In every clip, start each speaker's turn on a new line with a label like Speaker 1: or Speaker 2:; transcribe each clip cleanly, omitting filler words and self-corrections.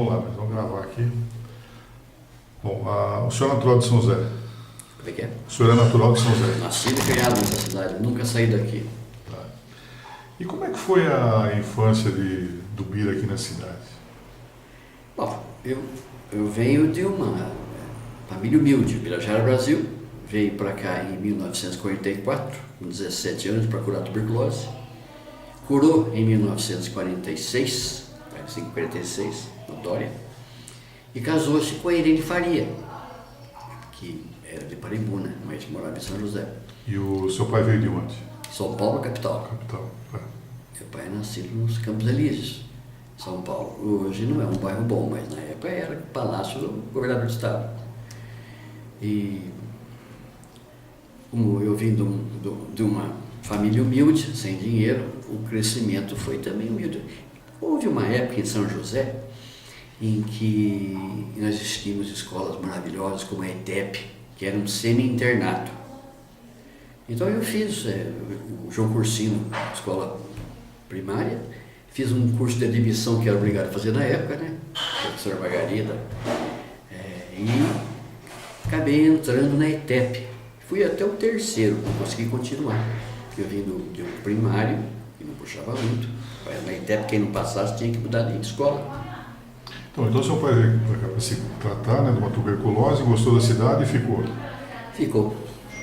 Speaker 1: vamos lá, nós vamos gravar aqui. Bom, o senhor é natural de São José?
Speaker 2: Como é que é?
Speaker 1: O senhor é natural de São José?
Speaker 2: Nascido e criado nessa cidade, nunca saí daqui.
Speaker 1: Tá. E como é que foi a infância do Bira aqui na cidade?
Speaker 2: Bom, eu venho de uma família humilde, Birajara, Brasil. Veio para cá em 1944, com 17 anos, para curar tuberculose. Curou em 1946, 46, no Dória, e casou-se com a Irene Faria, que era de Paraibuna, mas morava em São José.
Speaker 1: E o seu pai veio de onde?
Speaker 2: São Paulo, capital.
Speaker 1: Capital, é.
Speaker 2: Meu pai é nascido nos Campos Elíseos, São Paulo. Hoje não é um bairro bom, mas na época era o palácio do governador do estado. E como eu vim de uma família humilde, sem dinheiro, o crescimento foi também humilde. Houve uma época em São José em que nós assistimos escolas maravilhosas como a ETEP, que era um semi-internato. Então eu fiz o João Cursino, escola primária, fiz um curso de admissão que era obrigado a fazer na época, né? Professora Margarida, e acabei entrando na ETEP. Fui até o terceiro, não consegui continuar. Eu vim de um primário, que não puxava muito. Na ETEP, quem não passasse tinha que mudar de escola.
Speaker 1: Então seu pai veio para cá para se tratar, né, de uma tuberculose, gostou da cidade e ficou?
Speaker 2: Ficou.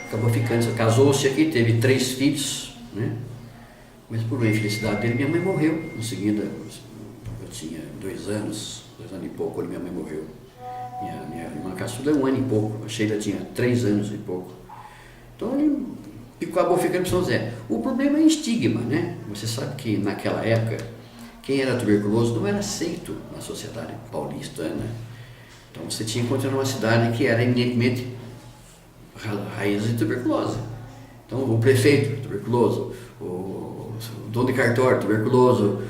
Speaker 2: Acabou ficando, casou-se aqui, teve 3 filhos, né? Mas por infelicidade dele, minha mãe morreu. Em seguida, eu tinha 2 anos e pouco, quando minha mãe morreu. Minha irmã caçula 1 ano e pouco, a Sheila tinha 3 anos e pouco. Então ele acabou ficando em São José. O problema é estigma, né? Você sabe que naquela época, quem era tuberculoso não era aceito na sociedade paulistana. Então você tinha que encontrar uma cidade que era eminentemente raiz de tuberculose. Então o prefeito tuberculoso, o dono de cartório tuberculoso,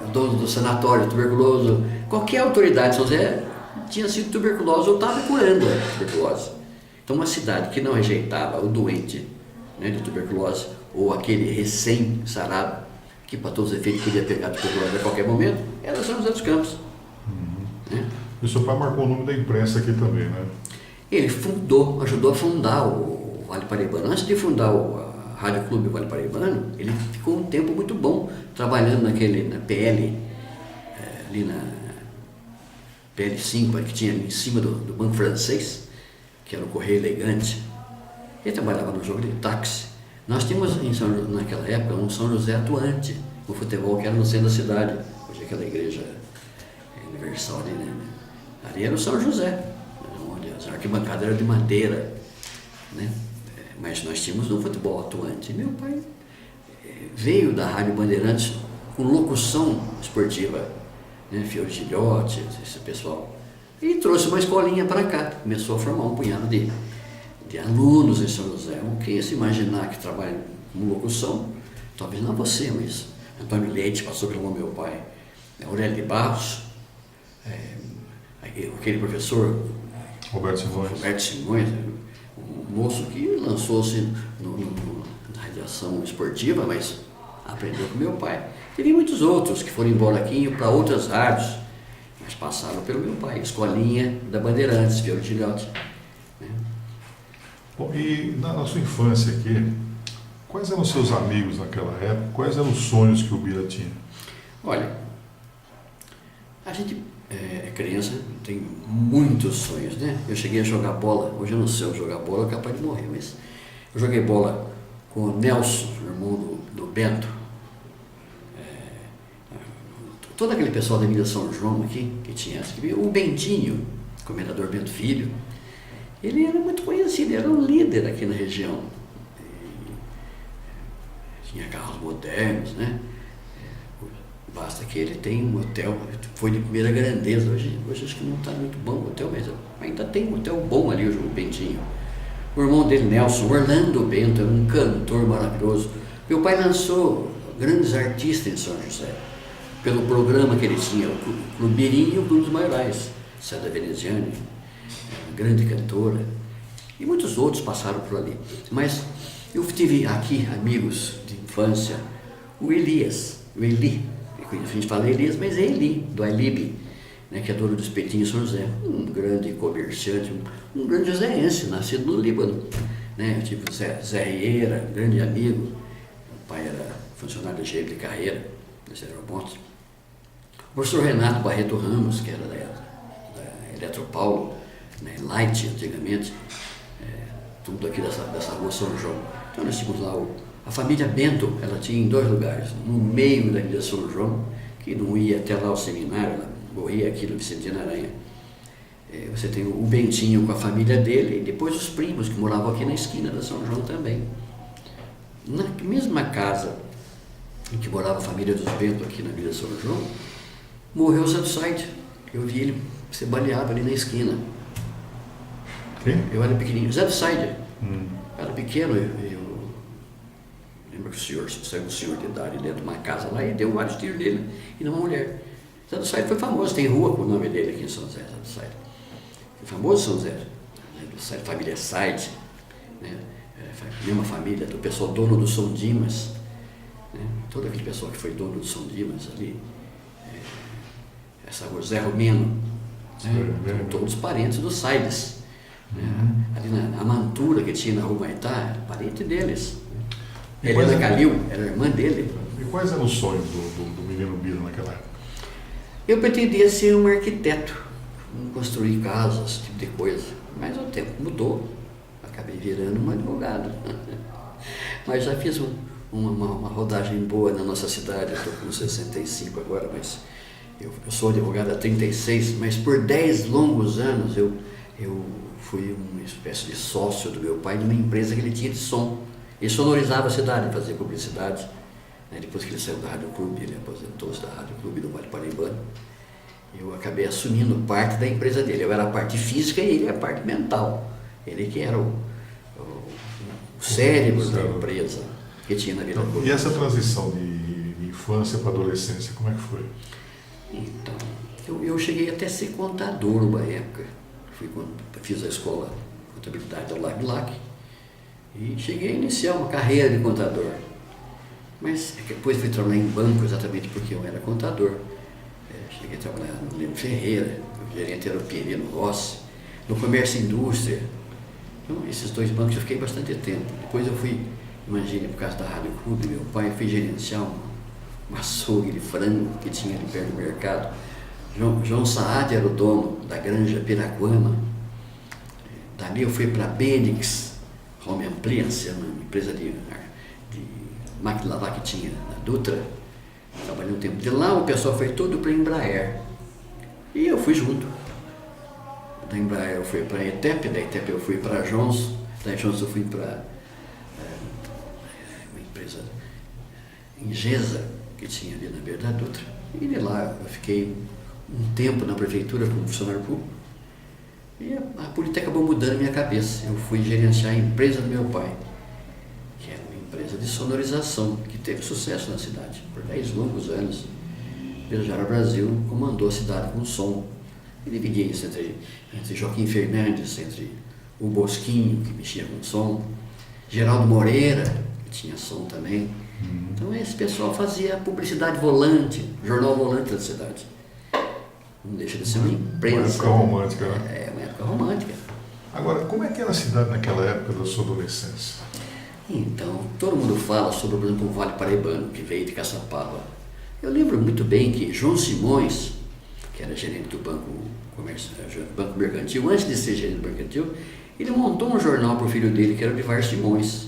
Speaker 2: o dono do sanatório tuberculoso, qualquer autoridade de São José tinha sido tuberculoso ou estava curando a tuberculose. Então uma cidade que não rejeitava o doente, né, de tuberculose ou aquele recém-sarado, que para todos os efeitos podia pegar tuberculose a qualquer momento, era São José dos Campos. Né?
Speaker 1: E o seu pai marcou o nome da imprensa aqui também, né?
Speaker 2: Ele ajudou a fundar o Vale Paraibano. Antes de fundar a Rádio Clube Vale Paraibano, ele ficou um tempo muito bom trabalhando na PL, ali na PL5, que tinha ali em cima do Banco Francês, que era o Correio Elegante. Ele trabalhava no jogo de táxi. Nós tínhamos naquela época um São José atuante, o futebol que era no centro da cidade, hoje aquela igreja universal ali, né? Ali era o São José, onde as arquibancadas eram de madeira, né? Mas nós tínhamos um futebol atuante. Meu pai veio da Rádio Bandeirantes com locução esportiva, né? Fiore Gilhote, esse pessoal, e trouxe uma escolinha para cá, começou a formar um punhado de alunos em São José. Quem se imaginar que trabalha com locução, talvez não você, mas Antônio Leite passou pelo meu pai, Aurélio de Barros, aquele professor
Speaker 1: Roberto
Speaker 2: Simões, um moço que lançou-se na radiação esportiva, mas aprendeu com meu pai. Teve muitos outros que foram embora aqui para outras rádios, mas passaram pelo meu pai, escolinha da Bandeirantes, Fiore Gilhote.
Speaker 1: Bom, e na sua infância aqui, quais eram os seus amigos naquela época? Quais eram os sonhos que o Bira tinha?
Speaker 2: Olha, a gente é criança, tem muitos sonhos, né? Eu cheguei a jogar bola, hoje eu não sei jogar bola, eu capaz de morrer, mas eu joguei bola com o Nelson, irmão do Bento, todo aquele pessoal da Avenida São João aqui, que tinha o Bentinho, comendador Bento Filho. Ele era muito conhecido, era um líder aqui na região. Tinha carros modernos, né? Basta que ele tem um hotel, foi de primeira grandeza. Hoje acho que não está muito bom o hotel, mas ainda tem um hotel bom ali, o Bentinho. O irmão dele, Nelson, Orlando Bento, era um cantor maravilhoso. Meu pai lançou grandes artistas em São José, pelo programa que ele tinha, o Clube Mirim e o Clube dos Maiorais. Célia Veneziane, grande cantora, e muitos outros passaram por ali. Mas eu tive aqui amigos de infância, o Eli, a gente fala Elias, mas é Eli, do Alibe, né, que é dono do Espetinho São José, um grande comerciante, um grande joseense, nascido no Líbano. Né? Eu tive o Zé Rieira, grande amigo, o pai era funcionário de engenheiro de carreira, nesse aeroporto. O professor Renato Barreto Ramos, que era da Eletropaulo, né, Light antigamente, tudo aqui dessa rua São João. Então nós tínhamos lá a família Bento, ela tinha em 2 lugares, no meio da Ilha São João, que não ia até lá ao seminário, ela morria aqui no Vicentina Aranha. Você tem o Bentinho com a família dele e depois os primos que moravam aqui na esquina da São João também. Na mesma casa em que morava a família dos Bento aqui na Vila São João, morreu o Santo Said. Eu vi ele ser baleado ali na esquina.
Speaker 1: Quem?
Speaker 2: Eu era pequenininho, Zé do Said. Era pequeno, eu lembro que saiu um senhor de idade dentro de uma casa lá e deu vários tiros nele e numa mulher. Zé do Said foi famoso, tem rua com o nome dele aqui em São José, Zé do Said. Foi famoso São José. Zé do Said, família Said, né? Mesma família do pessoal dono do Som Dimas, né? Todo aquele pessoal que foi dono do Som Dimas ali, essa rua Zé Romeno, né? Todos parentes dos Saides. Ali na Mantura que tinha na Rua Maitá, parente deles. Helena Calil era irmã dele.
Speaker 1: E quais eram os sonhos do menino Bira naquela época?
Speaker 2: Eu pretendia ser um arquiteto, construir casas, esse tipo de coisa. Mas o tempo mudou, acabei virando um advogado. Mas já fiz uma rodagem boa na nossa cidade, eu estou com 65 agora, mas eu sou advogado há 36, mas por 10 longos anos eu fui uma espécie de sócio do meu pai de uma empresa que ele tinha de som. Ele sonorizava a cidade, fazia publicidade. Depois que ele saiu da Rádio Clube, ele aposentou-se da Rádio Clube do Vale Paraibano. Eu acabei assumindo parte da empresa dele. Eu era a parte física e ele a parte mental. Ele que era o cérebro da empresa que tinha na Vila Clube.
Speaker 1: E essa transição de infância para adolescência, como é que foi?
Speaker 2: Então, eu cheguei até a ser contador uma época. Fiz a escola de contabilidade da LAC e cheguei a iniciar uma carreira de contador. Mas depois fui trabalhar em banco exatamente porque eu era contador. Cheguei a trabalhar no Lino Ferreira, o gerente era o Pierino Rossi, no comércio e indústria. Então, esses 2 bancos eu fiquei bastante tempo. Depois eu fui, imagine, por causa da Rádio Clube, meu pai, fui gerenciar um açougue de frango que tinha ali perto do mercado. João Saad era o dono da granja Piraquama. Dali eu fui para a Benix Home Appliance, uma empresa de máquina de lavar que tinha na Dutra. Trabalhei um tempo. De lá o pessoal foi todo para a Embraer. E eu fui junto. Da Embraer eu fui para a ETEP, da ETEP eu fui para a Jones, da Jones eu fui para uma empresa Ingesa que tinha ali na beira da Dutra. E de lá eu fiquei um tempo na prefeitura como funcionário público e a política acabou mudando a minha cabeça. Eu fui gerenciar a empresa do meu pai, que era uma empresa de sonorização, que teve sucesso na cidade. Por 10 longos anos, Pirajara Brasil comandou a cidade com som. E dividia isso entre Joaquim Fernandes, entre o Bosquinho, que mexia com som, Geraldo Moreira, que tinha som também. Então esse pessoal fazia publicidade volante, jornal volante da cidade. Não deixa de ser uma empresa.
Speaker 1: Uma época romântica, né?
Speaker 2: Uma época romântica.
Speaker 1: Agora, como é que era a cidade naquela época da sua adolescência?
Speaker 2: Então, todo mundo fala sobre, por exemplo, o Vale Paraibano, que veio de Caçapava. Eu lembro muito bem que João Simões, que era gerente do Banco Mercantil, antes de ser gerente do Mercantil, ele montou um jornal para o filho dele, que era o Divar Simões.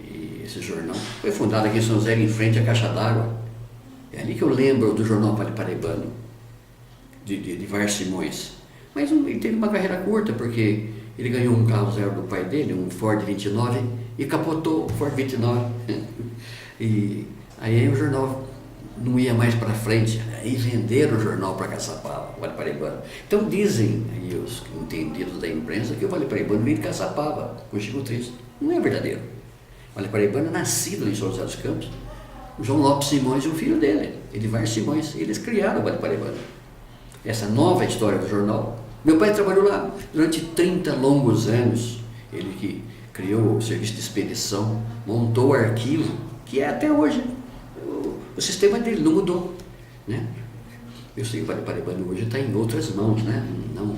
Speaker 2: E esse jornal foi fundado aqui em São José, em frente à Caixa d'Água. É ali que eu lembro do jornal Vale Paraibano, de Divar Simões. Mas ele teve uma carreira curta, porque ele ganhou um carro zero do pai dele, um Ford 29, e capotou o Ford 29. E aí o jornal não ia mais para frente, aí venderam o jornal para Caçapava, Vale Paraibano. Então dizem aí os entendidos da imprensa que o Vale Paraibano veio de Caçapava, com Chico Triste. Não é verdadeiro. O Vale Paraibano é nascido em São José dos Campos. O João Lopes Simões e o filho dele, Edivar Simões, eles criaram o Vale Paraibano. Essa nova história do jornal. Meu pai trabalhou lá durante 30 longos anos. Ele que criou o serviço de expedição, montou o arquivo, que é até hoje. O sistema dele não mudou, né? Eu sei que o Vale Paraibano hoje está em outras mãos, né? Não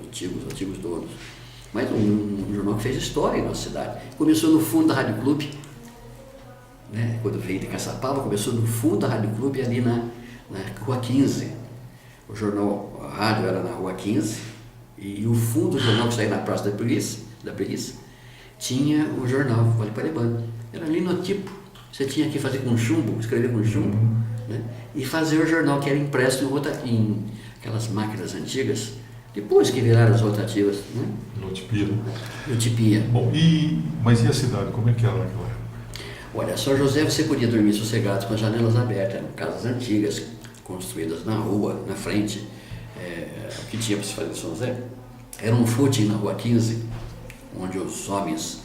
Speaker 2: antigos donos. Mas um jornal que fez história em nossa cidade. Começou no fundo da Rádio Clube, né? Quando veio de Caçapava, começou no fundo da Rádio Clube, ali na Rua 15. O jornal, a rádio era na Rua 15, e o fundo do jornal que saía na Praça da Preguiça, tinha o jornal Vale Paraibano. Era linotipo. Você tinha que fazer com chumbo, escrever com chumbo, né? E fazer o jornal, que era impresso em aquelas máquinas antigas, depois que viraram as rotativas, né?
Speaker 1: Lotipia. Bom, mas e a cidade, como é que era naquela época?
Speaker 2: Olha, São José você podia dormir sossegado com as janelas abertas, eram casas antigas, construídas na rua, na frente. O que tinha para se fazer em São José era um footing na Rua 15, onde os homens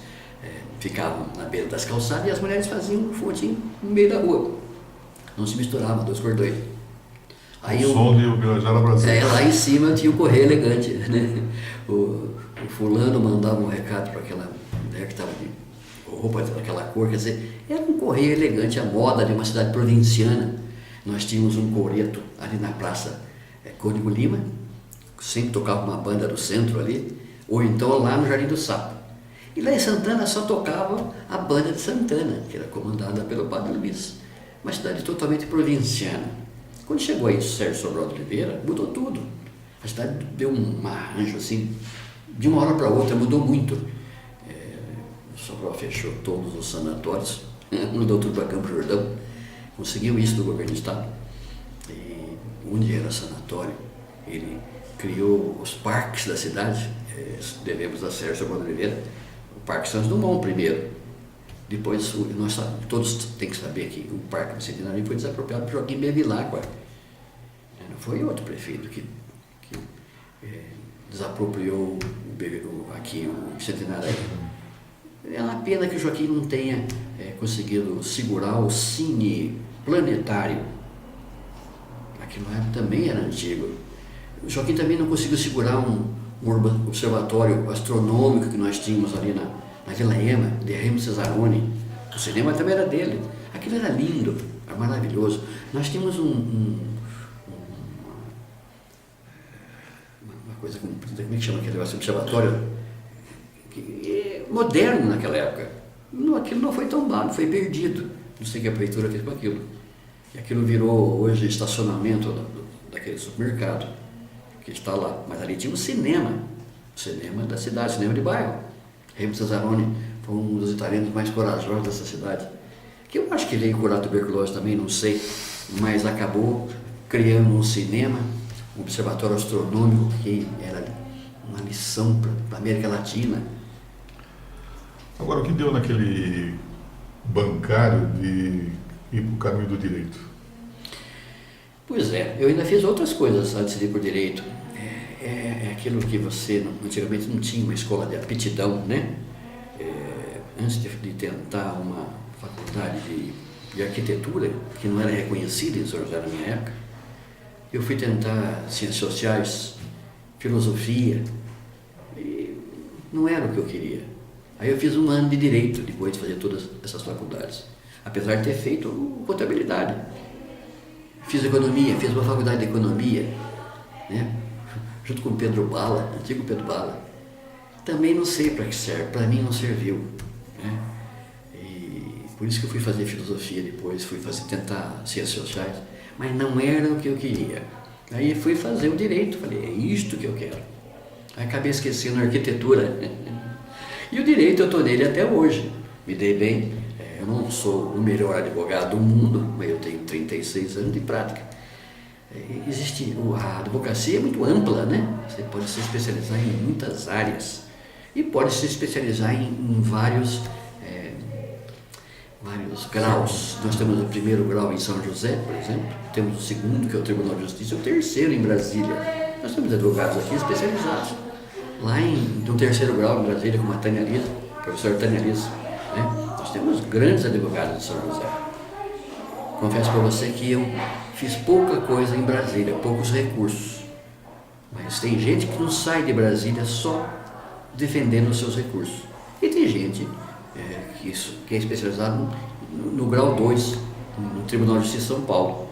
Speaker 2: ficavam na beira das calçadas e as mulheres faziam um footing no meio da rua. Não se misturava, 2 cordões. Aí
Speaker 1: o som de Ubirajara Brasília.
Speaker 2: Lá em cima tinha o correio elegante, né? O fulano mandava um recado para aquela mulher que estava de roupa daquela cor, quer dizer, era um correio elegante, a moda de uma cidade provinciana. Nós tínhamos um coreto ali na Praça Cônigo Lima, sempre tocava uma banda do centro ali, ou então lá no Jardim do Sapo. E lá em Santana só tocava a banda de Santana, que era comandada pelo Padre Luiz. Uma cidade totalmente provinciana. Quando chegou aí o Sérgio Sobral de Oliveira, mudou tudo. A cidade deu um arranjo assim, de uma hora para outra, mudou muito. O Sobral fechou todos os sanatórios, mudou tudo para Campo Jordão, conseguiu isso do governo do estado. E onde era sanatório, ele criou os parques da cidade, devemos a Sérgio Sobral de Oliveira, o Parque Santos Dumont primeiro. Depois, nós todos têm que saber que o Parque do Centenário foi desapropriado por Joaquim Bevilacqua. Não foi outro prefeito que desapropriou aqui o Centenário. É uma pena que o Joaquim não tenha conseguido segurar o Cine Planetário. Aquilo lá também era antigo. O Joaquim também não conseguiu segurar um observatório astronômico que nós tínhamos ali na Vila Ema, de Remo Cesaroni. O cinema também era dele. Aquilo era lindo, era maravilhoso. Nós tínhamos uma coisa, como é que chama aquele observatório? Moderno naquela época. Aquilo não foi tombado, foi perdido. Não sei o que a prefeitura fez com aquilo. E aquilo virou hoje estacionamento daquele supermercado que está lá. Mas ali tinha um cinema da cidade, cinema de bairro. Remo Cesaroni foi um dos italianos mais corajosos dessa cidade, que eu acho que veio curar tuberculose também, não sei, mas acabou criando um cinema, um observatório astronômico que era uma lição para a América Latina.
Speaker 1: Agora, o que deu naquele bancário de ir para o caminho do direito?
Speaker 2: Pois é, eu ainda fiz outras coisas antes de ir para o direito. É aquilo que você, antigamente não tinha uma escola de aptidão, né? Antes de tentar uma faculdade de arquitetura, que não era reconhecida em São José na minha época, eu fui tentar ciências sociais, filosofia, e não era o que eu queria. Aí eu fiz um ano de direito, depois de fazer todas essas faculdades, apesar de ter feito contabilidade. Fiz economia, fiz uma faculdade de economia, né? Junto com o Pedro Bala, antigo Pedro Bala. Também não sei para que serve, para mim não serviu, né? E por isso que eu fui fazer filosofia depois, fui tentar ciências sociais, mas não era o que eu queria. Aí fui fazer o direito, falei, é isto que eu quero. Aí acabei esquecendo a arquitetura. E o direito eu estou nele até hoje, me dei bem. Eu não sou o melhor advogado do mundo, mas eu tenho 36 anos de prática. A advocacia é muito ampla, né? Você pode se especializar em muitas áreas e pode se especializar em vários graus. Nós temos o primeiro grau em São José, por exemplo, temos o segundo, que é o Tribunal de Justiça, e o terceiro em Brasília. Nós temos advogados aqui especializados. Lá no terceiro grau em Brasília, como a Tânia Lisa, professor Tânia Lisa, né? Nós temos grandes advogados de São José. Confesso para você que eu fiz pouca coisa em Brasília, poucos recursos. Mas tem gente que não sai de Brasília só defendendo os seus recursos. E tem gente que é especializado no grau 2, no Tribunal de Justiça de São Paulo.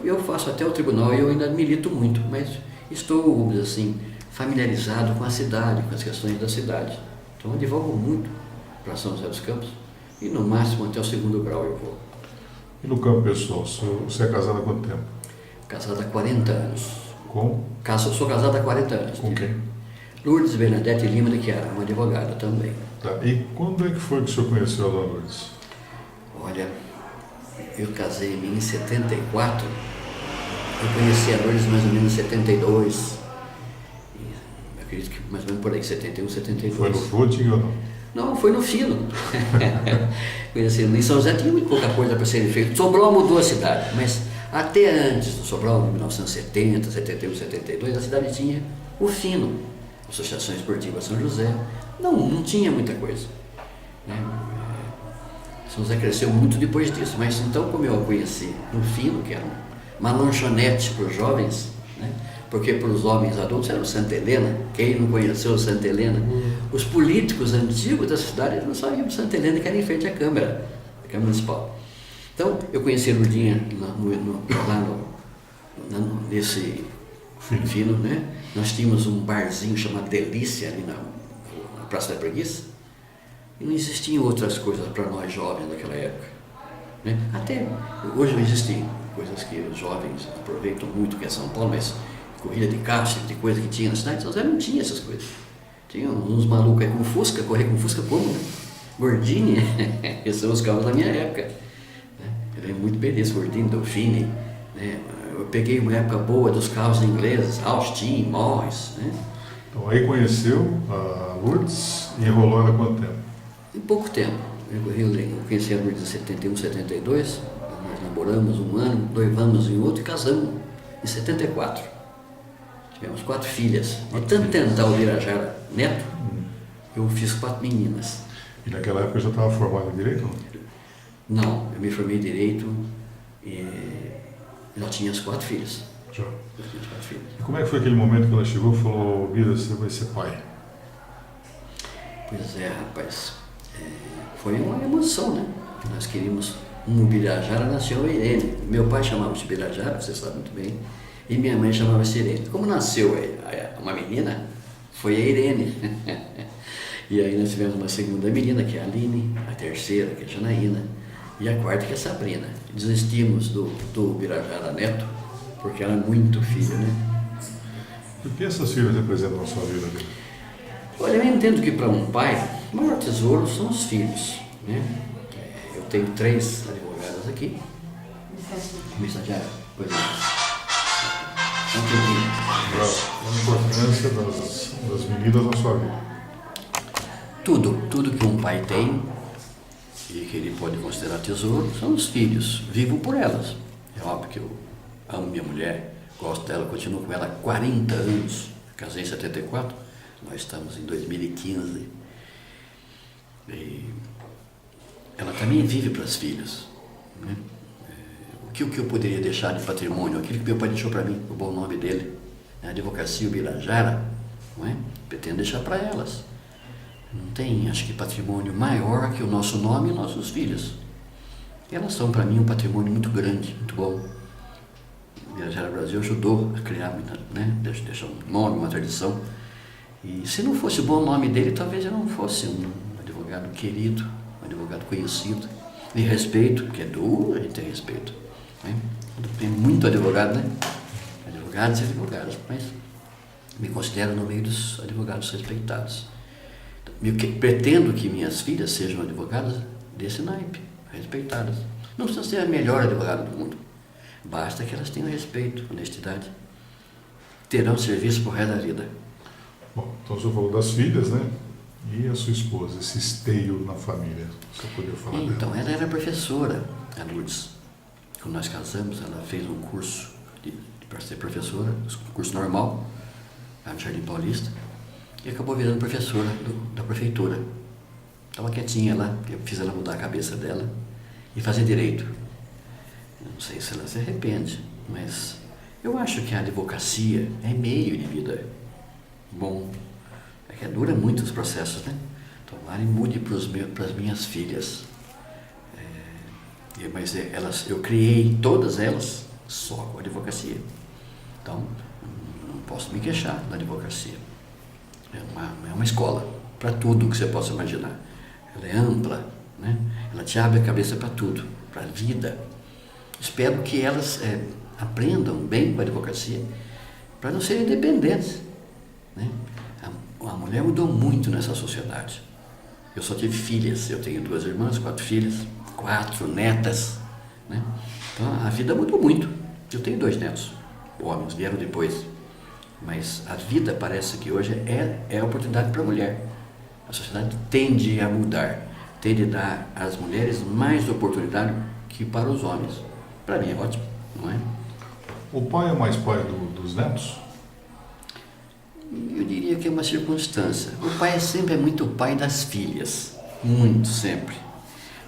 Speaker 2: eu faço até o tribunal e eu ainda milito muito, mas estou, vamos dizer assim, familiarizado com a cidade, com as questões da cidade. Então advogo muito para São José dos Campos e no máximo até o 2º grau eu vou.
Speaker 1: E no campo pessoal, você é casado há quanto tempo?
Speaker 2: Casado há 40 anos.
Speaker 1: Com?
Speaker 2: Sou casado há 40 anos.
Speaker 1: Com quem?
Speaker 2: Lourdes Bernadette Lima de Chiara, uma advogada também.
Speaker 1: Tá. E quando é que foi que o senhor conheceu a dona Lourdes?
Speaker 2: Olha, eu casei-me em 74, eu conheci a Lourdes mais ou menos em 72, eu acredito que mais ou menos por aí, 71, 72.
Speaker 1: Foi no footing ou não?
Speaker 2: Não, foi no fino. Conheci, em São José tinha muito pouca coisa para ser feita. Sobral mudou a cidade, mas até antes do Sobral, em 1970, 71, 72, a cidade tinha o fino, Associação Esportiva São José. Não tinha muita coisa, né? São José cresceu muito depois disso, mas então como eu conheci no fino, que era uma lanchonete para os jovens, né? Porque para os homens adultos era o Santa Helena. Quem não conheceu o Santa Helena? Os políticos antigos da cidade não sabiam do Santa Helena, que era em frente à Câmara Municipal. Então, eu conheci a Lourdinha nesse fino, né? Nós tínhamos um barzinho chamado Delícia ali na Praça da Preguiça, e não existiam outras coisas para nós jovens naquela época, né? Até hoje não existem coisas que os jovens aproveitam muito, que é São Paulo, mas corrida de carro, tipo de coisa que tinha na cidade, São José não tinha essas coisas. Tinha uns malucos aí com Fusca, correr com Fusca como, né? Gordini, esses são os carros da minha época, né? Eu lembro muito bem desse, Gordini, Dauphine, né? Eu peguei uma época boa dos carros ingleses, Austin, Morris, né?
Speaker 1: Então aí conheceu a Lourdes e enrolou ela há quanto tempo?
Speaker 2: Em pouco tempo. Eu conheci a Lourdes em 71, 72, nós namoramos um ano, noivamos em outro e casamos em 74. Tivemos 4 filhas. De tanto tentar o Birajara neto, eu fiz 4 meninas.
Speaker 1: E naquela época já estava formado em Direito?
Speaker 2: Não, eu me formei em Direito e já tinha as 4 filhas.
Speaker 1: Já.
Speaker 2: Já tinha as 4 filhas.
Speaker 1: E como é que foi aquele momento que ela chegou e falou, Bira, você vai ser pai?
Speaker 2: Pois é, rapaz. Foi uma emoção, né? Nós queríamos um Birajara, nasceu a Irene. Meu pai chamava-se Birajara, você sabe muito bem. E minha mãe chamava-se Irene. Como nasceu uma menina, foi a Irene. E aí nós tivemos uma segunda menina, que é a Aline, a terceira, que é a Janaína, e a quarta, que é a Sabrina. Desistimos do Birajara Neto, porque era muito filho, né?
Speaker 1: E o que essas filhas representam na sua vida, Bira?
Speaker 2: Olha, eu entendo que para um pai, o maior tesouro são os filhos, né? Eu tenho 3 advogadas aqui. Uma estagiária, pois é.
Speaker 1: A importância das meninas na sua vida.
Speaker 2: Tudo que um pai tem e que ele pode considerar tesouro são os filhos. Vivo por elas. É óbvio que eu amo minha mulher, gosto dela, continuo com ela há 40 anos. Casei em 74, nós estamos em 2015. E ela também vive para as filhas, né? O que eu poderia deixar de patrimônio? Aquilo que meu pai deixou para mim, o bom nome dele, a advocacia, o Birajara, não é? Pretendo deixar para elas. Não tem, acho que, patrimônio maior que o nosso nome e nossos filhos. Elas são para mim um patrimônio muito grande, muito bom. O Birajara Brasil ajudou a criar, né? Deixar um nome, uma tradição. E se não fosse o bom nome dele, talvez eu não fosse um advogado querido, um advogado conhecido, de respeito, porque é duro a gente ter respeito. Tem muito advogado, né? Advogados e advogadas, mas me considero no meio dos advogados respeitados. Pretendo que minhas filhas sejam advogadas desse naipe, respeitadas. Não precisa ser a melhor advogada do mundo, basta que elas tenham respeito, honestidade. Terão serviço por resto da vida.
Speaker 1: Bom, então o senhor falou das filhas, né? E a sua esposa, esse esteio na família, você poderia falar dela?
Speaker 2: Então, ela era professora, a Lourdes. Quando nós casamos, ela fez um curso para ser professora, um curso normal, lá no Jardim Paulista, e acabou virando professora da prefeitura. Estava quietinha lá, eu fiz ela mudar a cabeça dela e fazer direito. Eu não sei se ela se arrepende, mas eu acho que a advocacia é meio de vida bom. É que dura muito os processos, né? Tomara e mude para as minhas filhas. Mas eu criei todas elas só com a advocacia. Então, não posso me queixar da advocacia. É uma escola para tudo que você possa imaginar. Ela é ampla, né? Ela te abre a cabeça para tudo, para a vida. Espero que elas aprendam bem com a advocacia para não serem dependentes, né? A mulher mudou muito nessa sociedade. Eu só tive filhas, eu tenho 2 irmãs, 4 filhas, 4 netas, né? Então a vida mudou muito. Eu tenho 2 netos, homens, vieram depois. Mas a vida parece que hoje é oportunidade para a mulher. A sociedade tende a mudar, tende a dar às mulheres mais oportunidade que para os homens. Para mim é ótimo, não é?
Speaker 1: O pai é mais pai dos netos?
Speaker 2: Eu diria que é uma circunstância. O pai sempre é muito pai das filhas, muito sempre.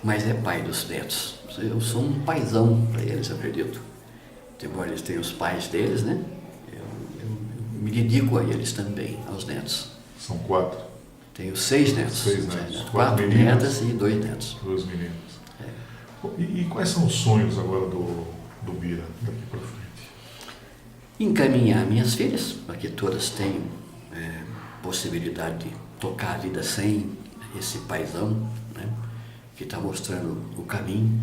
Speaker 2: Mas é pai dos netos. Eu sou um paizão para eles, acredito. Embora eles tenham os pais deles, né? Eu me dedico a eles também, aos netos.
Speaker 1: São 4.
Speaker 2: Tenho 6 netos.
Speaker 1: 6 netos.
Speaker 2: 4 netas e 2 netos.
Speaker 1: 2 meninas. E quais são os sonhos agora do Bira, daqui para frente?
Speaker 2: Encaminhar minhas filhas, para que todas tenham possibilidade de tocar a vida sem esse paizão, né? Que está mostrando o caminho,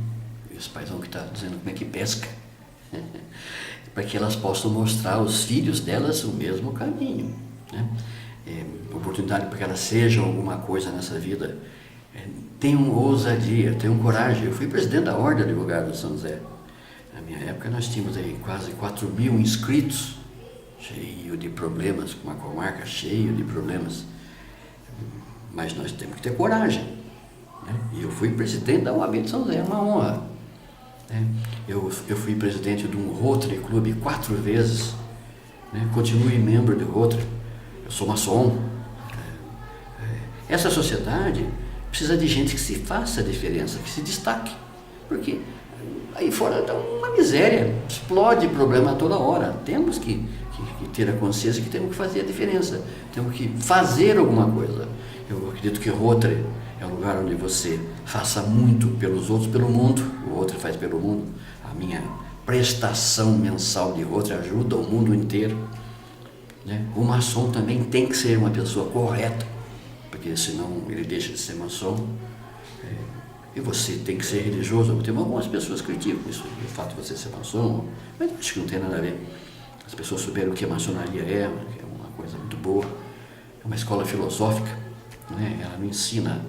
Speaker 2: esse paizão que está dizendo como é que pesca, para que elas possam mostrar aos filhos delas o mesmo caminho, né? Oportunidade para que elas sejam alguma coisa nessa vida. Tenham ousadia, tenham coragem. Eu fui presidente da Ordem de Advogados de São José. Na minha época nós tínhamos aí quase 4.000 inscritos, cheio de problemas, com uma comarca cheio de problemas. Mas nós temos que ter coragem, né? E eu fui presidente da OAB de São José, é uma honra, né? Eu fui presidente de um Rotary Club 4 vezes, né? Continuei membro de Rotary, eu sou maçom. Essa sociedade precisa de gente que se faça a diferença, que se destaque, porque aí fora está uma miséria, explode problema toda hora. Temos que ter a consciência que temos que fazer a diferença, temos que fazer alguma coisa. Eu acredito que Rotary é um lugar onde você faça muito pelos outros, pelo mundo. O Rotary faz pelo mundo. A minha prestação mensal de Rotary ajuda o mundo inteiro, né? O maçom também tem que ser uma pessoa correta, porque senão ele deixa de ser maçom. E você tem que ser religioso. Tem algumas pessoas que criticam isso, o fato de você ser maçom, mas acho que não tem nada a ver. As pessoas souberam o que a maçonaria é uma coisa muito boa, é uma escola filosófica, né? Ela não ensina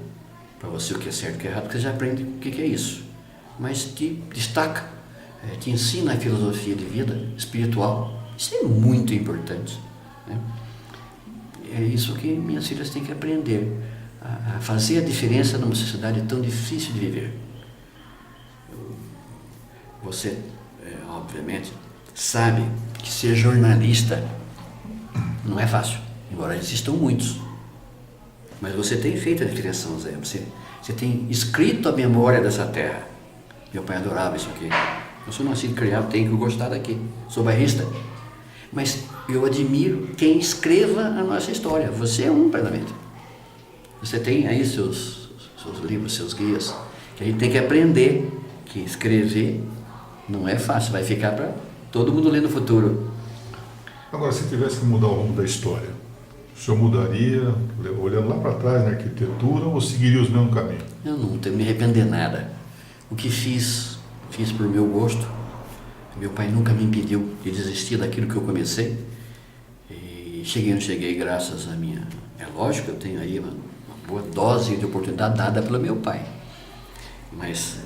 Speaker 2: para você o que é certo e o que é errado, porque você já aprende o que é isso, mas te destaca, te ensina a filosofia de vida espiritual. Isso é muito importante, né? É isso que minhas filhas têm que aprender, a fazer a diferença numa sociedade tão difícil de viver. Você, obviamente, sabe que ser jornalista não é fácil, embora existam muitos. Mas você tem feito a diferença, Zé. Você tem escrito a memória dessa terra. Meu pai adorava isso aqui. Eu sou nascido e criado, tenho que gostar daqui. Sou bairrista. Mas eu admiro quem escreva a nossa história. Você é um, plenamente. Você tem aí seus livros, seus guias, que a gente tem que aprender que escrever não é fácil, vai ficar para todo mundo ler no futuro.
Speaker 1: Agora, se tivesse que mudar o rumo da história, o senhor mudaria, olhando lá para trás na arquitetura, ou seguiria os mesmos caminhos?
Speaker 2: Eu não tenho me arrepender nada. O que fiz por meu gosto. Meu pai nunca me impediu de desistir daquilo que eu comecei. E cheguei onde cheguei graças a minha... É lógico que eu tenho aí uma boa dose de oportunidade dada pelo meu pai. Mas...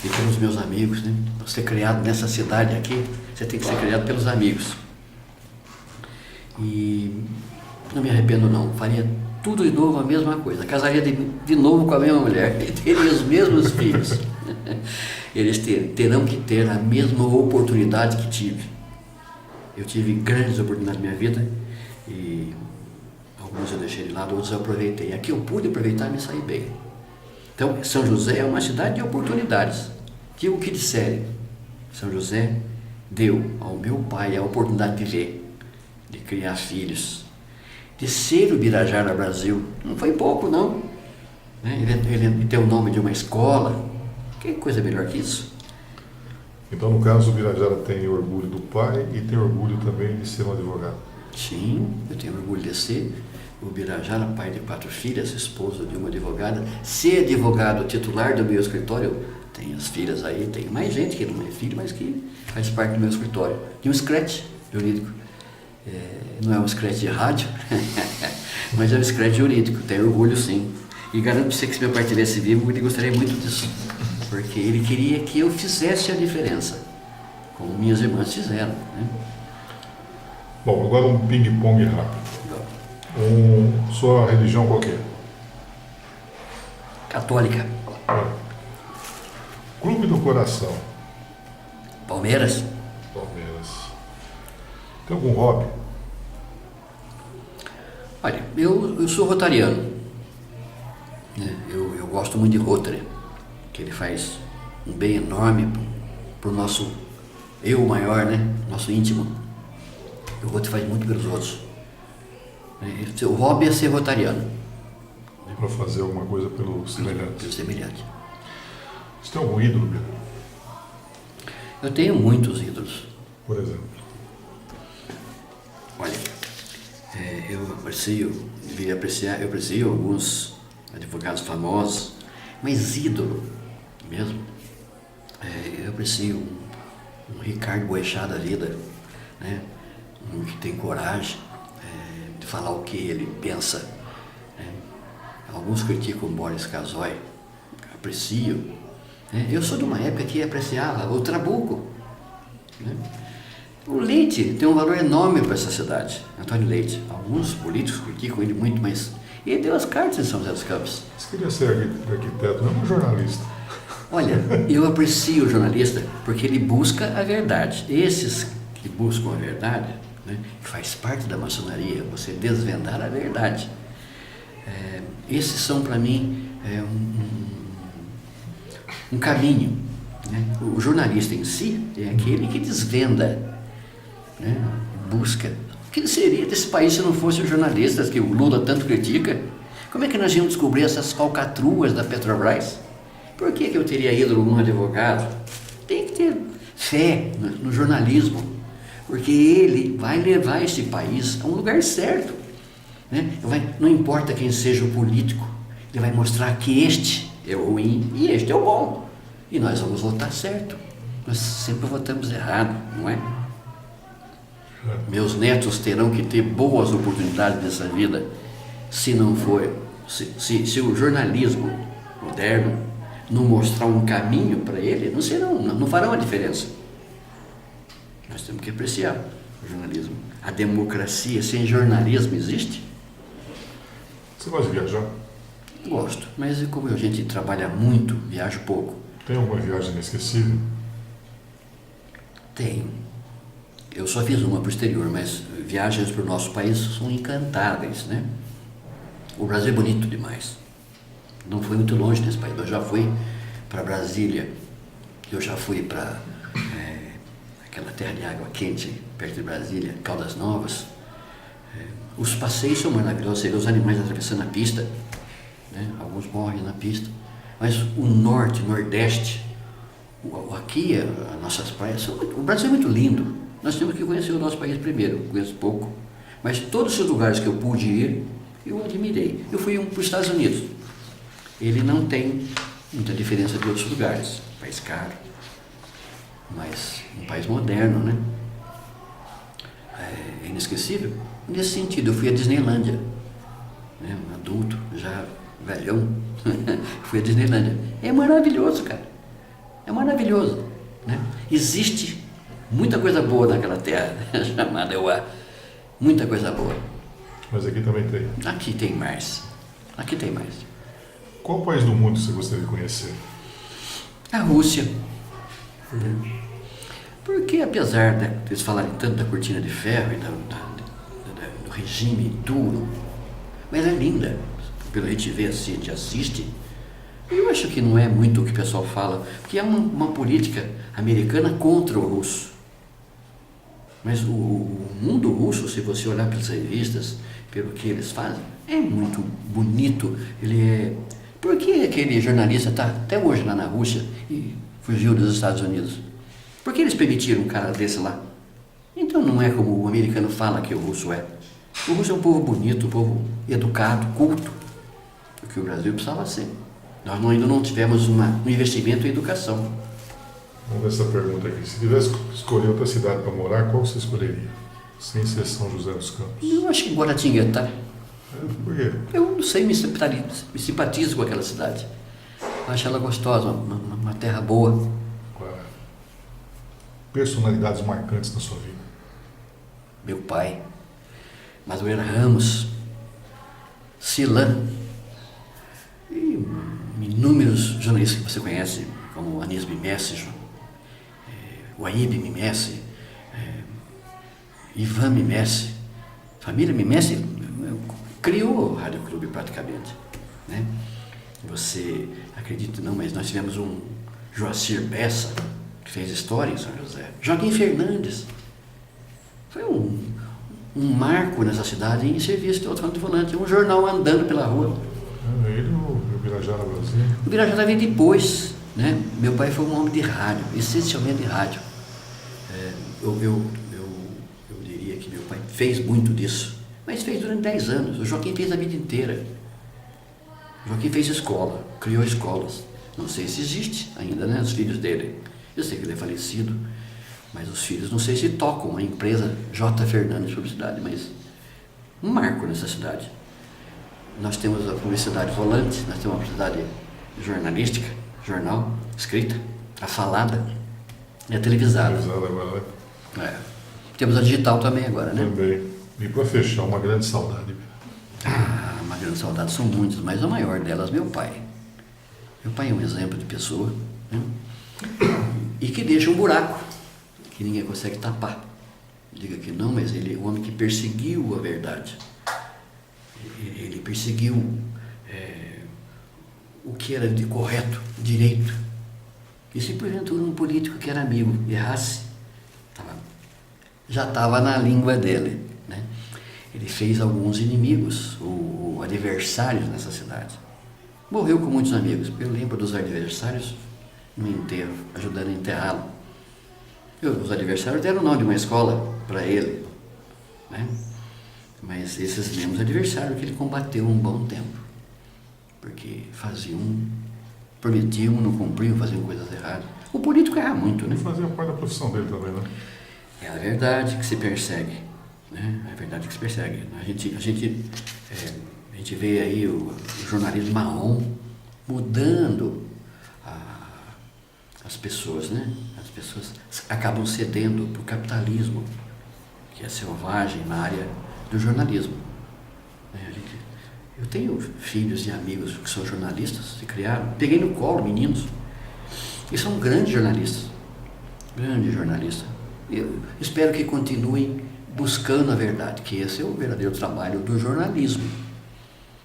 Speaker 2: e pelos meus amigos, né? Você é criado nessa cidade aqui, você tem que ser criado pelos amigos. E não me arrependo não, faria tudo de novo a mesma coisa, casaria de novo com a mesma mulher e teria os mesmos filhos. Eles terão que ter a mesma oportunidade que tive. Eu tive grandes oportunidades na minha vida e alguns eu deixei de lado, outros eu aproveitei. Aqui eu pude aproveitar e me sair bem. Então, São José é uma cidade de oportunidades. Digo o que disserem. São José deu ao meu pai a oportunidade de ver, de criar filhos, de ser o Birajara Brasil. Não foi pouco, não. Ele tem o nome de uma escola. Que coisa melhor que isso?
Speaker 1: Então, no caso, o Birajara tem orgulho do pai e tem orgulho também de ser um advogado.
Speaker 2: Sim, eu tenho orgulho de ser o Birajara, pai de 4 filhas, esposo de uma advogada, ser advogado titular do meu escritório. Tem as filhas aí, tem mais gente que não é filho, mas que faz parte do meu escritório. E um scratch jurídico. Não é um scratch de rádio, mas é um scratch jurídico. Tenho orgulho, sim. E garanto para você que se meu pai estivesse vivo, ele gostaria muito disso. Porque ele queria que eu fizesse a diferença, como minhas irmãs fizeram. Né?
Speaker 1: Bom, agora um ping-pong rápido. Sua religião qual que é?
Speaker 2: Católica.
Speaker 1: Clube do coração.
Speaker 2: Palmeiras.
Speaker 1: Palmeiras. Tem algum hobby?
Speaker 2: Olha, eu sou rotariano. Né? Eu gosto muito de Rotary, que ele faz um bem enorme para o nosso eu maior, né? Nosso íntimo. O Rotary faz muito pelos outros. O hobby é ser rotariano.
Speaker 1: Para fazer alguma coisa pelo
Speaker 2: Pelo
Speaker 1: semelhante.
Speaker 2: semelhante.
Speaker 1: Você tem algum ídolo, Bira?
Speaker 2: Eu tenho muitos ídolos.
Speaker 1: Por exemplo?
Speaker 2: Olha, eu aprecio alguns advogados famosos, mas ídolo mesmo. Eu aprecio um Ricardo Boechat da vida, né? Um que tem coragem de falar o que ele pensa. Né? Alguns criticam o Boris Casoy, aprecio. Né? Eu sou de uma época que apreciava o Trabuco. Né? O Leite tem um valor enorme para essa cidade, Antônio Leite. Alguns políticos criticam ele muito, mas ele deu as cartas em São José dos Campos.
Speaker 1: Você queria ser arquiteto, não um jornalista.
Speaker 2: Olha, eu aprecio o jornalista porque ele busca a verdade. Esses que buscam a verdade, né, faz parte da maçonaria, você desvendar a verdade. Esses são para mim um caminho. Né? O jornalista em si é aquele que desvenda, né? Busca. O que seria desse país se não fosse os jornalistas que o Lula tanto critica? Como é que nós íamos descobrir essas falcatruas da Petrobras? Por que eu teria ídolo num advogado? Tem que ter fé no jornalismo, porque ele vai levar esse país a um lugar certo. Né? Não importa quem seja o político, ele vai mostrar que este é o ruim e este é o bom. E nós vamos votar certo. Nós sempre votamos errado, não é? Meus netos terão que ter boas oportunidades nessa vida, se não for, se o jornalismo moderno não mostrar um caminho para ele, não farão a diferença. Nós temos que apreciar o jornalismo. A democracia sem jornalismo existe?
Speaker 1: Você gosta de viajar?
Speaker 2: Gosto, mas como a gente trabalha muito, viajo pouco.
Speaker 1: Tem alguma viagem inesquecível?
Speaker 2: Tenho. Eu só fiz uma para o exterior, mas viagens para o nosso país são encantáveis, né? O Brasil é bonito demais. Não fui muito longe nesse país. Eu já fui para Brasília, eu já fui para aquela terra de água quente, perto de Brasília, Caldas Novas. Os passeios são maravilhosos, você vê os animais atravessando a pista, né? Alguns morrem na pista. Mas o norte, nordeste, aqui as nossas praias, o Brasil é muito lindo. Nós temos que conhecer o nosso país primeiro, eu conheço pouco. Mas todos os lugares que eu pude ir, eu admirei. Eu fui para os Estados Unidos. Ele não tem muita diferença de outros lugares. País caro, mas um país moderno, né? É inesquecível. Nesse sentido, eu fui à Disneylândia, né? Um adulto, já velhão, fui à Disneylândia. É maravilhoso, cara. É maravilhoso, né? Existe muita coisa boa naquela terra chamada Euá. Muita coisa boa.
Speaker 1: Mas aqui também tem.
Speaker 2: Aqui tem mais. Aqui tem mais.
Speaker 1: Qual país do mundo você gostaria de conhecer?
Speaker 2: A Rússia. Porque apesar de eles falarem tanto da cortina de ferro e do regime duro, mas é linda. Pelo a gente vê assim, a gente assiste. Eu acho que não é muito o que o pessoal fala, porque é uma política americana contra o russo. Mas o mundo russo, se você olhar pelas revistas, pelo que eles fazem, é muito bonito. Por que aquele jornalista está até hoje lá na Rússia e fugiu dos Estados Unidos? Por que eles permitiram um cara desse lá? Então não é como o americano fala que o russo é. O russo é um povo bonito, um povo educado, culto, o que o Brasil precisava ser. Nós ainda não tivemos um investimento em educação.
Speaker 1: Vamos ver essa pergunta aqui. Se tivesse que escolher outra cidade para morar, qual você escolheria? Sem ser São José dos Campos.
Speaker 2: Eu acho que Guaratinguetá.
Speaker 1: Por quê?
Speaker 2: Eu não sei, me simpatizo com aquela cidade. Eu acho ela gostosa, uma terra boa.
Speaker 1: Personalidades marcantes na sua vida.
Speaker 2: Meu pai, Madureira Ramos, Cilan, e inúmeros jornalistas que você conhece, como Anísio Mimessi, Guaíbe Mimessi, Ivan Mimessi. Família Mimessi criou o Rádio Clube praticamente, né? Você acredita não, mas nós tivemos um Joacir Bessa, que fez história em São José. Joaquim Fernandes foi um marco nessa cidade em serviço de alto-falante, um jornal andando pela rua.
Speaker 1: Ele o Birajara Brasil.
Speaker 2: O Birajara veio depois, né? Meu pai foi um homem de rádio, essencialmente de rádio. Eu diria que meu pai fez muito disso, mas fez durante 10 anos. O Joaquim fez a vida inteira. O Joaquim fez escola, criou escolas. Não sei se existe ainda, né? Os filhos dele. Eu sei que ele é falecido, mas os filhos não sei se tocam a empresa J. Fernandes Publicidade, mas um marco nessa cidade. Nós temos a publicidade volante, nós temos a publicidade jornalística, jornal, escrita, a falada e a televisada.
Speaker 1: Agora, né?
Speaker 2: Temos a digital também agora, né?
Speaker 1: Também. E para fechar, uma grande saudade.
Speaker 2: Uma grande saudade, são muitas, mas a maior delas, meu pai. Meu pai é um exemplo de pessoa, né? E que deixa um buraco que ninguém consegue tapar. Diga que não, mas ele é um homem que perseguiu a verdade. Ele perseguiu o que era de correto, direito. E se porventura um político que era amigo errasse, já estava na língua dele, né? Ele fez alguns inimigos, ou adversários nessa cidade. Morreu com muitos amigos. Eu lembro dos adversários no enterro, ajudando a enterrá-lo. Os adversários deram o nome de uma escola para ele, né? Mas esses mesmos adversários que ele combateu um bom tempo, porque prometiam, não cumpriam, faziam coisas erradas. O político erra muito, né?
Speaker 1: Ele fazia parte da profissão dele também, né?
Speaker 2: É a verdade que se persegue, né? É a verdade que se persegue. A gente vê aí o jornalismo marrom mudando as pessoas, né? As pessoas acabam cedendo para o capitalismo, que é selvagem na área do jornalismo. Eu tenho filhos e amigos que são jornalistas, se criaram, peguei no colo meninos, e são grandes jornalistas. Eu espero que continuem buscando a verdade, que esse é o verdadeiro trabalho do jornalismo.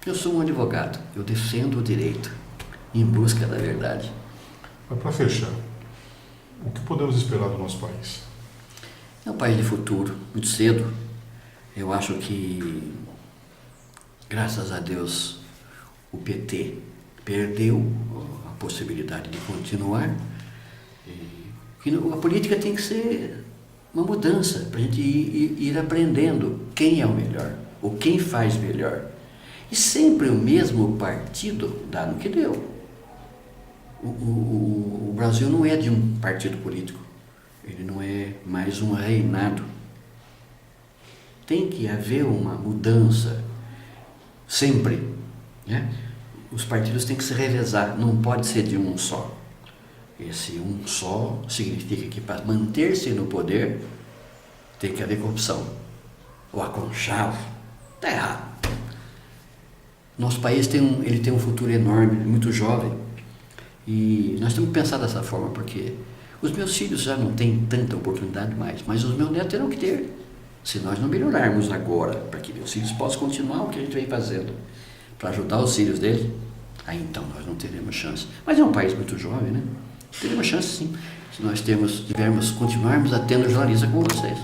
Speaker 2: Eu sou um advogado, eu defendo o direito em busca da verdade.
Speaker 1: Mas para fechar, o que podemos esperar do nosso país?
Speaker 2: É um país de futuro, muito cedo. Eu acho que, graças a Deus, o PT perdeu a possibilidade de continuar. A política tem que ser uma mudança, para a gente ir aprendendo quem é o melhor, ou quem faz melhor. E sempre o mesmo partido dá no que deu. O Brasil não é de um partido político, ele não é mais um reinado. Tem que haver uma mudança, sempre, né? Os partidos têm que se revezar, não pode ser de um só. Esse um só significa que para manter-se no poder tem que haver corrupção, ou aconchavo. Está errado. Nosso país tem um futuro enorme, muito jovem, e nós temos que pensar dessa forma, porque os meus filhos já não têm tanta oportunidade mais, mas os meus netos terão que ter. Se nós não melhorarmos agora, para que meus filhos possam continuar o que a gente vem fazendo, para ajudar os filhos dele, aí então nós não teremos chance. Mas é um país muito jovem, né? Teremos chance sim, se nós continuarmos a tendo jornalista como vocês.